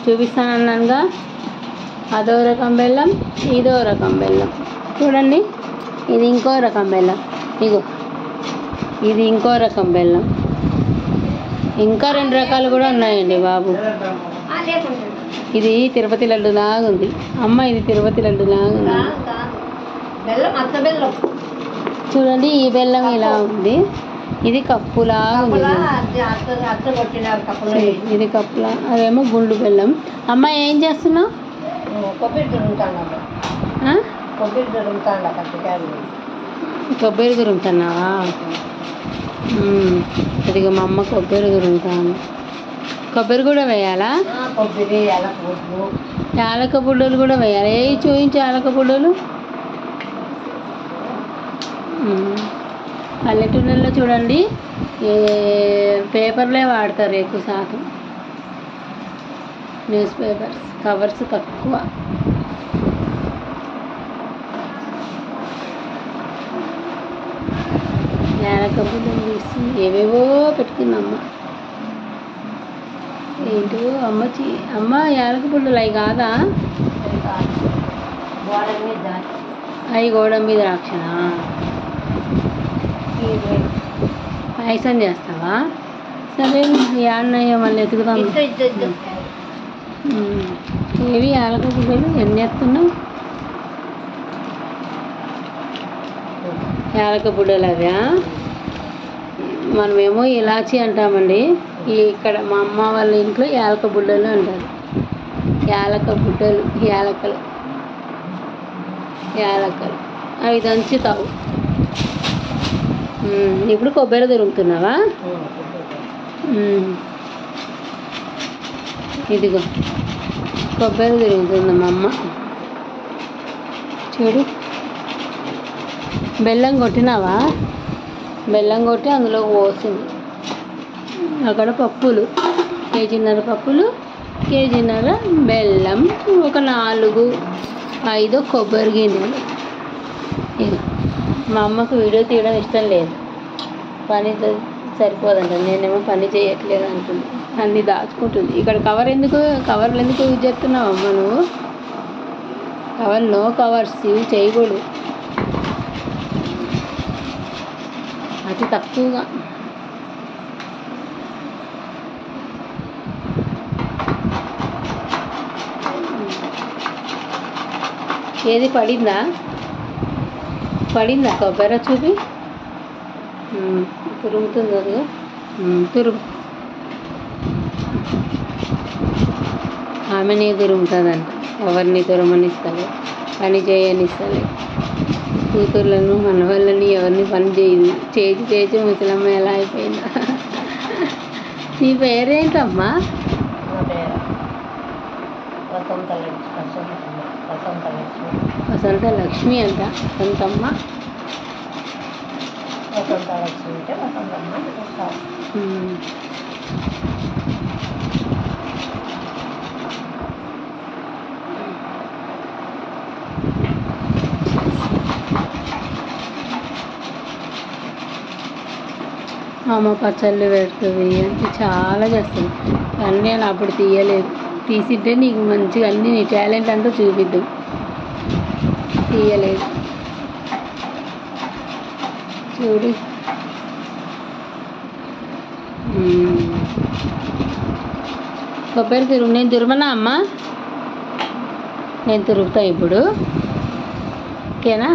చూపిస్తానన్నానుగా. అదో రకం బెల్లం, ఇదో రకం బెల్లం. చూడండి, ఇది ఇంకో రకం బెల్లం. ఇగో ఇది ఇంకో రకం బెల్లం. ఇంకా 2 రకాలు కూడా ఉన్నాయండి బాబు. ఇది తిరుపతి లడ్డు లాగా ఉంది. అమ్మ, ఇది తిరుపతి లడ్డు లాగా ఉంది. చూడండి, ఈ బెల్లం ఇలా ఉంది. ఇది కప్పులాగా ఉంది. ఇది కప్పులా, అదేమో గుండు బెల్లం. అమ్మ, ఏం చేస్తున్నావు? కొబ్బరి తురుముతున్నావా? ఇదిగో మా అమ్మ కొబ్బరి తురుముతాను. కొబ్బరి కూడా వేయాలా? యాలక బుడ్డలు కూడా వేయాలి. ఏ చూపించు యాలక బుడ్డలు. పల్లెటూళ్ళల్లో చూడండి, పేపర్లే వాడతారు ఎక్కువ శాతం. న్యూస్ పేపర్స్, కవర్స్ తక్కువ. యాలక బుడ్డలు తీస్తుంది. ఏవేవో పెట్టుకుందమ్మ. ఏంటో అమ్మ యాలక బుడ్డలు అవి కాదా? అవి గోడమ్మి ద్రాక్షనా? పాయసం చేస్తావా? సరే, యాన్నయ్య మళ్ళీ ఎత్తుకుతాం. ఏవి యాలక బుడ్డలు? ఎన్ని ఎత్తున్నావు? యాలక బుడ్డలు అవా? మనమేమో ఇలాచి అంటామండి. ఇక్కడ మా అమ్మ వాళ్ళ ఇంట్లో యాలక బుడ్డలు అంటారు. యాలక బుడ్డలు, యాలకలు అవి దంచుతావు. ఇప్పుడు కొబ్బరి తురుముతున్నావా? ఇదిగో కొబ్బరి తురుగుతుంది మా అమ్మ. చూడు, బెల్లం కొట్టినావా? బెల్లం కొట్టి అందులో పోసింది. అక్కడ పప్పులు, కేజీన్నర పప్పులు, కేజీన్నర బెల్లం, ఒక 4-5 కొబ్బరి గిన్నెలు. ఇది మా అమ్మకు వీడియో తీయడం ఇష్టం లేదు. పని సరిపోదంట. నేనేమో పని చేయట్లేదు అంటుంది. అన్నీ దాచుకుంటుంది. ఇక్కడ కవర్లు ఎందుకు యూజ్ చేస్తున్నావు అమ్మ నువ్వు? నో కవర్స్ యూజ్ చేయకూడదు. అతి తక్కువగా. ఏది పడిందా కొబ్బరి? చూపి. తురుగుతుంది అది. తురుగు. ఆమెనే తురుగుతుందంట. ఎవరిని తురమనిస్తలే, పని చేయనిస్తలే. కూతుర్లను, మనవాళ్ళని ఎవరిని పని చేయదు. చేసి ముసలమ్మ ఎలా అయిపోయిందా? నీ పేరేంటమ్మా? వసంత లక్ష్మి అంట. వసంతమ్మ. అమ్మ పచ్చళ్ళు పెడుతుంది అంటే చాలా చేస్తుంది. కానీ నేను అప్పుడు తీయలేదు. తీసింటే నీకు మంచిగా అన్నీ నీ టాలెంట్ అంటూ చూపిద్దాం. తీయలేదు. చూడు, కొబ్బరి తురుము. నేను తురుమనా అమ్మ? నేను తురుగుతా ఇప్పుడు. ఓకేనా?